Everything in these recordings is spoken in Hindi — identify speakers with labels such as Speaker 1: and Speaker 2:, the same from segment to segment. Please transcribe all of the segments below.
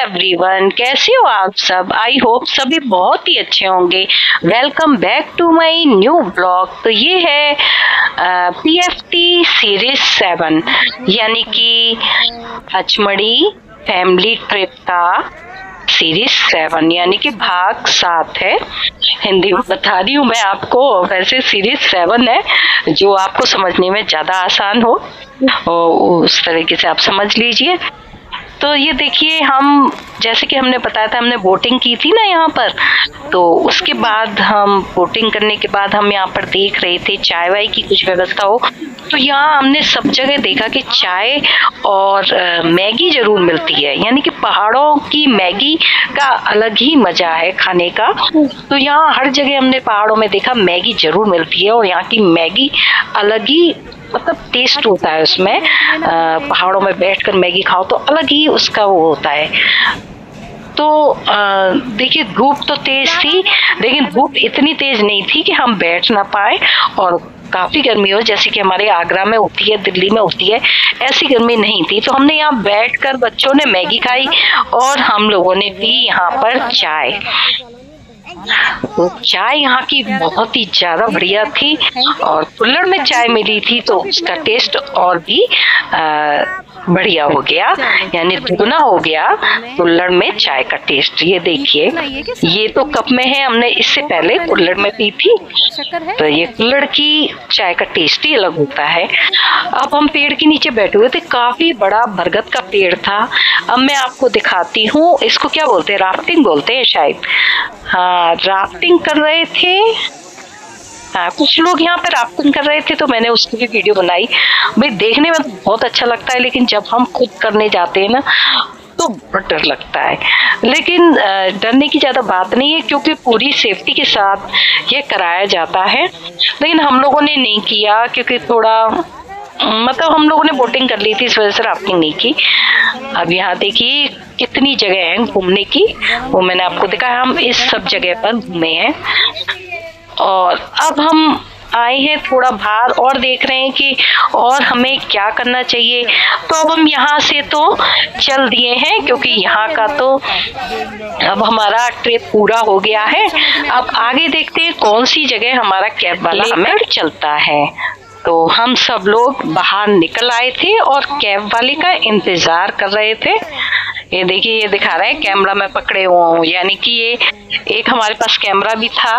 Speaker 1: एवरीवन, कैसे हो आप सब। आई होप सभी बहुत ही अच्छे होंगे। Welcome back to my new blog. तो ये है PFT सीरीज 7 यानी कि पचमढ़ी फैमिली ट्रिप का सीरीज 7 यानी कि भाग 7 है। हिंदी में बता रही हूँ मैं आपको, वैसे सीरीज 7 है जो आपको समझने में ज्यादा आसान हो और उस तरीके से आप समझ लीजिए। तो ये देखिए, हम जैसे कि हमने बताया था, हमने बोटिंग की थी ना यहाँ पर। तो उसके बाद हम बोटिंग करने के बाद हम यहाँ पर देख रहे थे चाय वाय की कुछ व्यवस्था हो। तो यहाँ हमने सब जगह देखा कि चाय और मैगी जरूर मिलती है, यानी कि पहाड़ों की मैगी का अलग ही मजा है खाने का। तो यहाँ हर जगह हमने पहाड़ों में देखा मैगी जरूर मिलती है और यहाँ की मैगी अलग ही मतलब टेस्ट होता है उसमें। पहाड़ों में बैठकर मैगी खाओ तो अलग ही उसका वो होता है। तो देखिए, धूप तो तेज थी लेकिन धूप इतनी तेज नहीं थी कि हम बैठ ना पाए और काफी गर्मी हो जैसे कि हमारे आगरा में होती है, दिल्ली में होती है, ऐसी गर्मी नहीं थी। तो हमने यहाँ बैठकर बच्चों ने मैगी खाई और हम लोगों ने पी यहाँ पर चाय। तो चाय यहाँ की बहुत ही ज्यादा बढ़िया थी और कुल्हड़ में चाय मिली थी तो उसका टेस्ट और भी बढ़िया हो गया, यानी दुगना हो गया कुल्हड़ में चाय का टेस्ट। ये देखिए, ये तो कप में है, हमने इससे पहले कुल्हड़ में पी थी। तो ये कुल्हड़ की चाय का टेस्ट ही अलग होता है। अब हम पेड़ के नीचे बैठे हुए थे, काफी बड़ा बरगद का पेड़ था। अब मैं आपको दिखाती हूँ, इसको क्या बोलते हैं, राफ्टिंग बोलते हैं शायद। हाँ, राफ्टिंग कर रहे थे। हाँ, कुछ लोग यहाँ पे राफ्टिंग कर रहे थे तो मैंने उसकी भी वीडियो बनाई। भाई देखने में तो बहुत अच्छा लगता है लेकिन जब हम खुद करने जाते हैं ना तो बहुत डर लगता है। लेकिन डरने की ज्यादा बात नहीं है क्योंकि पूरी सेफ्टी के साथ ये कराया जाता है। लेकिन हम लोगों ने नहीं किया क्योंकि थोड़ा मतलब हम लोगों ने बोटिंग कर ली थी, इस वजह से राफ्टिंग नहीं की। अब यहाँ देखिए कितनी जगह है घूमने की, वो मैंने आपको दिखाया। हम इस सब जगह पर घूमे हैं और अब हम आए हैं थोड़ा बाहर और देख रहे हैं कि और हमें क्या करना चाहिए। तो अब हम यहाँ से तो चल दिए हैं क्योंकि यहाँ का तो अब हमारा ट्रिप पूरा हो गया है। अब आगे देखते हैं कौन सी जगह हमारा कैब वाला हमें चलता है। तो हम सब लोग बाहर निकल आए थे और कैब वाले का इंतजार कर रहे थे। ये देखिए, ये दिखा रहा है कैमरा में पकड़े हुए हूँ, यानी कि ये एक हमारे पास कैमरा भी था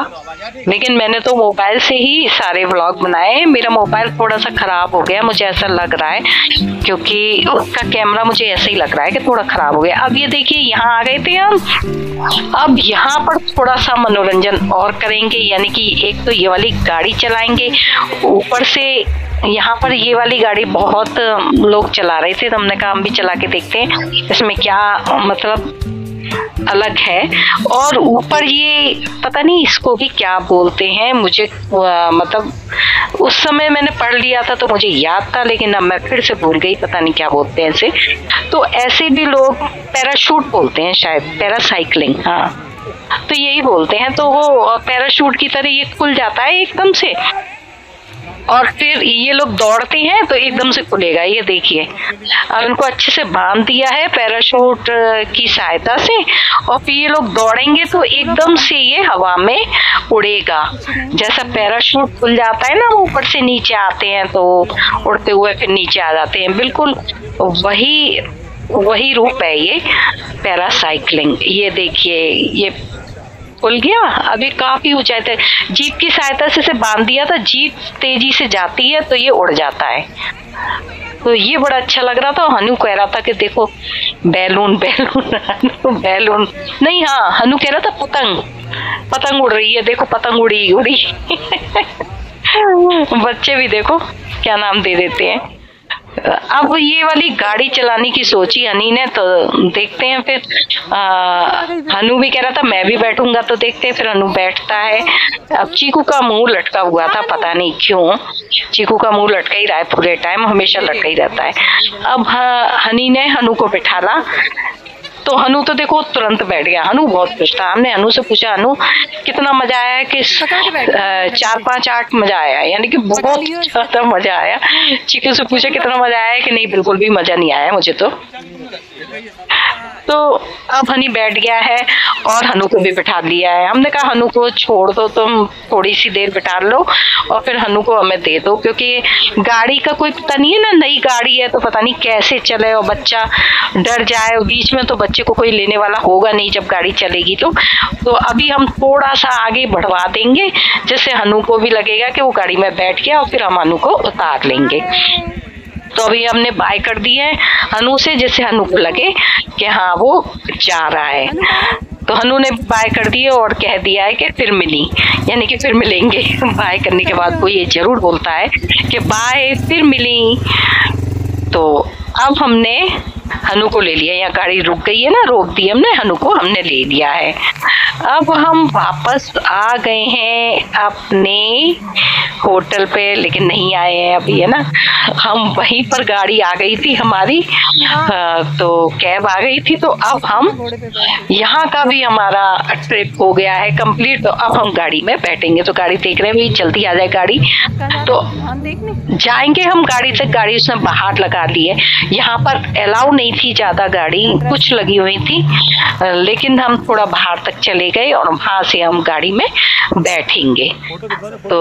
Speaker 1: लेकिन मैंने तो मोबाइल से ही सारे व्लॉग बनाए। मेरा मोबाइल थोड़ा सा खराब हो गया, मुझे ऐसा लग रहा है, क्योंकि उसका कैमरा मुझे ऐसे ही लग रहा है कि थोड़ा खराब हो गया। अब ये देखिए, यहाँ आ गए थे हम। अब यहाँ पर थोड़ा सा मनोरंजन और करेंगे, यानी कि एक तो ये वाली गाड़ी चलाएंगे, ऊपर से यहाँ पर ये वाली गाड़ी बहुत लोग चला रहे थे तो हमने कहा हम भी चला के देखते हैं इसमें क्या मतलब अलग है। और ऊपर ये पता नहीं इसको भी क्या बोलते हैं, मुझे मतलब उस समय मैंने पढ़ लिया था तो मुझे याद था लेकिन अब मैं फिर से भूल गई, पता नहीं क्या बोलते हैं इसे। तो ऐसे भी लोग पैराशूट बोलते हैं शायद, पैरासाइक्लिंग, हाँ तो यही बोलते हैं। तो वो पैराशूट की तरह ये खुल जाता है एकदम से और फिर ये लोग दौड़ते हैं तो एकदम से खुलेगा। ये देखिए, अब इनको अच्छे से बांध दिया है पैराशूट की सहायता से और फिर ये लोग दौड़ेंगे तो एकदम से ये हवा में उड़ेगा। जैसा पैराशूट खुल जाता है ना, ऊपर से नीचे आते हैं तो उड़ते हुए फिर नीचे आ जाते हैं, बिल्कुल वही रूप है ये पैरासाइक्लिंग। ये देखिए, ये खुल गया। अभी काफी ऊंचाई तक जीप की सहायता से बांध दिया था, जीप तेजी से जाती है तो ये उड़ जाता है। तो ये बड़ा अच्छा लग रहा था। हनु कह रहा था कि देखो बैलून बैलून बैलून नहीं, हाँ हनु कह रहा था पतंग उड़ रही है, देखो पतंग उड़ी उड़ी बच्चे भी देखो क्या नाम दे देते हैं। अब ये वाली गाड़ी चलाने की सोची हनी ने, तो देखते हैं फिर। हनु भी कह रहा था मैं भी बैठूंगा, तो देखते हैं फिर हनु बैठता है। अब चीकू का मुंह लटका हुआ था, पता नहीं क्यों चीकू का मुंह लटका ही रहा है पूरे टाइम, हमेशा लटका ही रहता है। अब हनी ने हनु को बिठाला तो हनु तो देखो तुरंत बैठ गया। हनु बहुत खुश था। हमने हनु से पूछा हनु कितना मजा आया, कि 4 5 8 मजा आया, यानी कि बहुत ज्यादा मजा आया। चीकू से पूछा कितना मजा आया, कि नहीं बिल्कुल भी मजा नहीं आया मुझे तो तो अब हनी बैठ गया है और हनु को भी बिठा लिया है। हमने कहा हनु को छोड़ दो, तुम थोड़ी सी देर बिठा लो और फिर हनु को हमें दे दो, क्योंकि गाड़ी का कोई पता नहीं है ना, नई गाड़ी है तो पता नहीं कैसे चले और बच्चा डर जाए। बीच में तो बच्चे को कोई लेने वाला होगा नहीं जब गाड़ी चलेगी। तो अभी हम थोड़ा सा आगे बढ़वा देंगे, जिससे हनु को भी लगेगा कि वो गाड़ी में बैठ गया और फिर हम हनु को उतार लेंगे। तो अभी हमने बाय कर दी है हनु से, जिससे हनु को लगे कि हाँ वो जा रहा है। तो हनु ने बाय कर दी है और कह दिया है कि फिर मिली, यानी कि फिर मिलेंगे। बाय करने के बाद कोई ये जरूर बोलता है कि बाय फिर मिली। तो अब हमने हनु को ले लिया, यहाँ गाड़ी रुक गई है ना, रोक दी हमने, हनु को हमने ले लिया है। अब हम वापस आ गए हैं अपने होटल पे, लेकिन नहीं आए हैं अभी, है ना। हम वहीं पर गाड़ी आ गई थी हमारी, तो कैब आ गई थी। तो अब हम यहाँ का भी हमारा ट्रिप हो गया है कंप्लीट। तो अब हम गाड़ी में बैठेंगे। तो गाड़ी देख रहे हैं, भी जल्दी आ जाए गाड़ी तो जाएंगे हम गाड़ी तक। गाड़ी उसने बाहर लगा ली है, यहाँ पर अलाउ नहीं थी ज्यादा गाड़ी, कुछ लगी हुई थी, लेकिन हम थोड़ा बाहर तक चले गए और वहां से हम गाड़ी में बैठेंगे। तो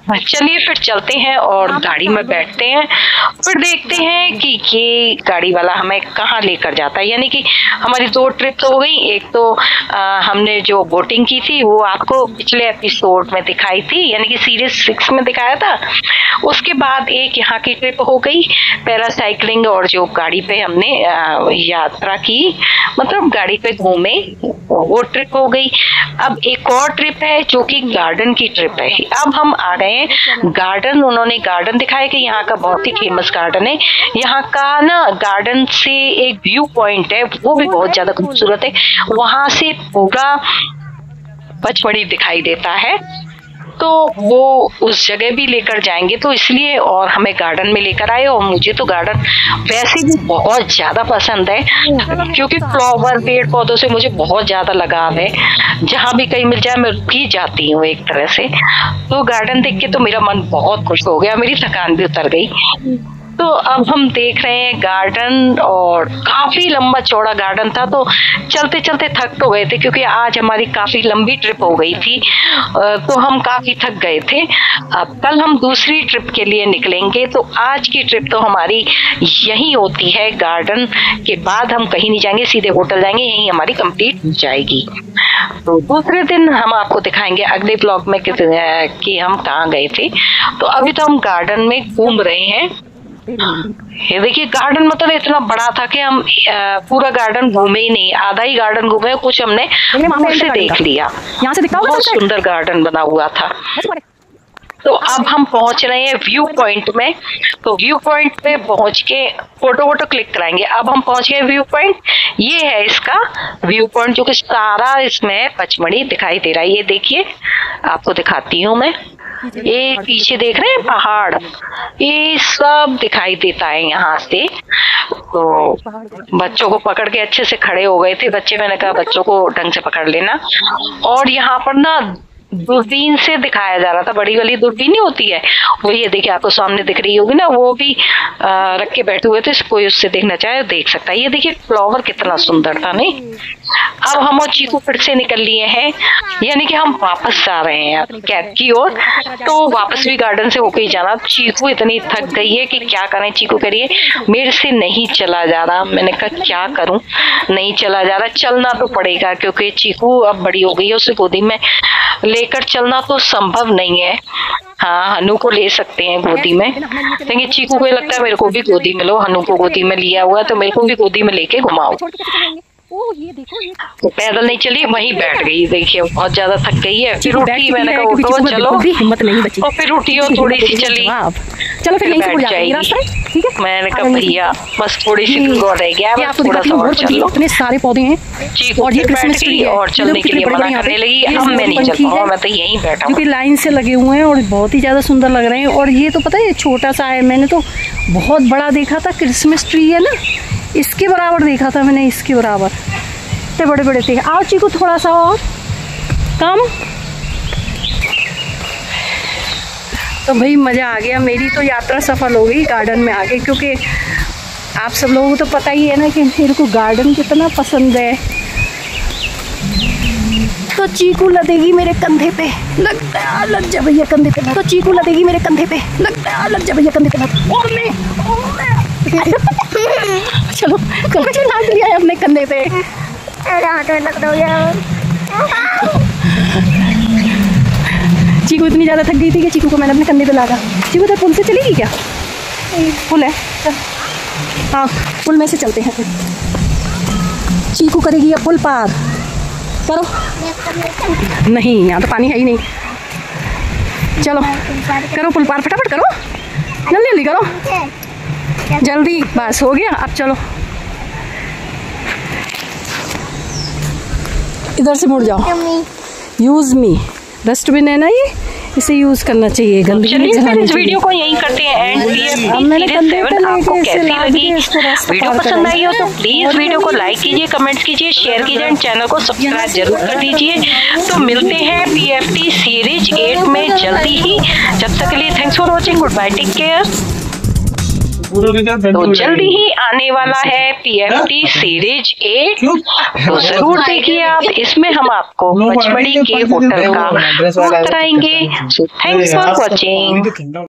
Speaker 1: चलिए फिर चलते हैं और गाड़ी में बैठते हैं, फिर देखते हैं कि ये गाड़ी वाला हमें कहाँ लेकर जाता है। यानी कि हमारी 2 ट्रिप तो हो गई। एक तो हमने जो बोटिंग की थी वो आपको पिछले एपिसोड में दिखाई थी, यानी कि सीरीज 6 में दिखाया था। उसके बाद एक यहाँ की ट्रिप हो गई पैरासाइक्लिंग, और जो गाड़ी पे हमने यात्रा की, मतलब गाड़ी पे घूमे, वो ट्रिप हो गई। अब एक और ट्रिप है जो कि गार्डन की ट्रिप है। अब हम आ गए हैं गार्डन। उन्होंने गार्डन दिखाया कि यहाँ का बहुत ही फेमस गार्डन है। यहाँ का ना गार्डन से एक व्यू पॉइंट है, वो भी बहुत ज्यादा खूबसूरत है। वहां से पूरा पचमढ़ी दिखाई देता है। तो वो उस जगह भी लेकर जाएंगे, तो इसलिए और हमें गार्डन में लेकर आए। और मुझे तो गार्डन वैसे भी बहुत ज्यादा पसंद है, क्योंकि फ्लावर पेड़ पौधों से मुझे बहुत ज्यादा लगाव है। जहाँ भी कहीं मिल जाए मैं रुक ही जाती हूँ एक तरह से। तो गार्डन देख के तो मेरा मन बहुत खुश हो गया, मेरी थकान भी उतर गई। तो अब हम देख रहे हैं गार्डन, और काफी लंबा चौड़ा गार्डन था। तो चलते चलते थक तो गए थे, क्योंकि आज हमारी काफी लंबी ट्रिप हो गई थी, तो हम काफी थक गए थे। अब कल हम दूसरी ट्रिप के लिए निकलेंगे। तो आज की ट्रिप तो हमारी यही होती है, गार्डन के बाद हम कहीं नहीं जाएंगे, सीधे होटल जाएंगे, यही हमारी कंप्लीट हो जाएगी। तो दूसरे दिन हम आपको दिखाएंगे अगले ब्लॉग में कि हम कहाँ गए थे। तो अभी तो हम गार्डन में घूम रहे हैं। ये देखिए गार्डन मतलब इतना बड़ा था कि हम पूरा गार्डन घूमे ही नहीं, आधा ही गार्डन घूमे, कुछ हमने दूर से देख लिया। यहाँ से बहुत सुंदर गार्डन बना हुआ था। तो अब हम पहुंच रहे हैं व्यू पॉइंट में। तो व्यू पॉइंट पे पहुंच के फोटो वोटो क्लिक कराएंगे। अब हम पहुंच गए व्यू पॉइंट। ये है इसका व्यू पॉइंट, जो कि सारा इसमें पचमढ़ी दिखाई दे रहा है। ये देखिए, आपको दिखाती हूँ मैं। ये पीछे देख रहे हैं पहाड़, ये सब दिखाई देता है यहाँ से। तो बच्चों को पकड़ के अच्छे से खड़े हो गए थे बच्चे, मैंने कहा बच्चों को ढंग से पकड़ लेना। और यहाँ पर ना दूरबीन से दिखाया जा रहा था, बड़ी वाली दूरबीन नहीं होती है वो, ये देखिए आपको सामने दिख रही होगी ना, वो भी रख के बैठे हुए थे, कोई उससे देखना चाहे देख सकता है। ये देखिए फ्लावर कितना सुंदर था नहीं। अब हम और चीकू फिर से निकल लिए हैं, यानी कि हम वापस आ रहे हैं कैब की ओर। तो वापस भी गार्डन से होके ही जाना। चीकू इतनी थक गई है कि क्या करें। चीकू करिए मेरे से नहीं चला जा रहा। मैंने कहा क्या करूं, नहीं चला जा रहा, चलना तो पड़ेगा, क्योंकि चीकू अब बड़ी हो गई है, उसे गोदी में लेकर चलना तो संभव नहीं है। हाँ, हनु को ले सकते हैं गोदी में, लेकिन चीकू को लगता है मेरे को भी गोदी में लो। हनु को गोदी में लिया हुआ, तो मेरे को भी गोदी में लेके घुमाओ। तो पैदल नहीं चली, वहीं बैठ गई। देखिए बहुत ज्यादा थक गई है, फिर उठी। मैंने कहा उठो चलो,
Speaker 2: हिम्मत नहीं बची,
Speaker 1: और फिर उठी और थोड़ी सी चली।
Speaker 2: चलो फिर यहीं से हो जाएगी, ठीक है।
Speaker 1: मैंने कहा भैया बस थोड़ी सी दूर रह गया, थोड़ा सा और चलो।
Speaker 2: इतने सारे पौधे हैं,
Speaker 1: और ये क्रिसमस ट्री और चलने के लिए मना करने लगी। अब मैं नहीं चल पाऊंगा, मैं तो यहीं बैठा हूँ,
Speaker 2: क्योंकि लाइन से लगे हुए हैं और बहुत ही ज्यादा सुंदर लग रहे हैं। और ये तो पता है छोटा सा है, मैंने तो बहुत बड़ा देखा था। क्रिसमस ट्री है ना, इसके बराबर देखा था मैंने, इसके बराबर इतने बड़े बड़े थे। आओ चीकू थोड़ा सा और कम। तो भाई मज़ा आ गया, मेरी तो यात्रा सफल हो गई गार्डन में आके, क्योंकि आप सब लोगों को तो पता ही है ना कि मेरे को गार्डन कितना पसंद है। तो चीकू लदेगी मेरे कंधे पे, लगता है लग जा भैया कंधे पे, तो चीकू लदेगी मेरे कंधे पे, लगता है लग जा भैया कंधे पे। और मैं चलो कल लाग लिया है अपने कंधे पे। चीकू इतनी ज़्यादा थक गई थी कि चीकू को मैंने अपने कंधे पे लागा। चीकू तो पुल से चलेगी क्या? पुल है, हाँ पुल में से चलते हैं फिर। चीकू करेगी अब पुल पार, करो। नहीं यहाँ तो पानी है ही नहीं। चलो करो पुल पार, फटाफट करो, जल्दी जल्दी करो, जल्दी, बस हो गया। अब चलो इधर से मुड़ जाओ। यूज मी डस्टबिन है ना ये, इसे यूज करना चाहिए। गंदगी
Speaker 1: चलिए फिर इस वीडियो को यहीं करते हैं एंड। PFT सीरीज 7 आपको कैसी लगी? वीडियो पसंद आई हो तो प्लीज वीडियो को लाइक कीजिए, कमेंट्स कीजिए, शेयर कीजिए एंड चैनल को सब्सक्राइब जरूर कर दीजिए। तो मिलते हैं PFT सीरीज 8 में जल्दी ही। जब तक के लिए thanks for watching, goodbye, take care. तो जल्दी ही आने वाला है PFT सीरीज 8, तो जरूर देखिए आप। इसमें हम आपको पचमढ़ी के होटल का टूर कराएंगे। Thanks for watching.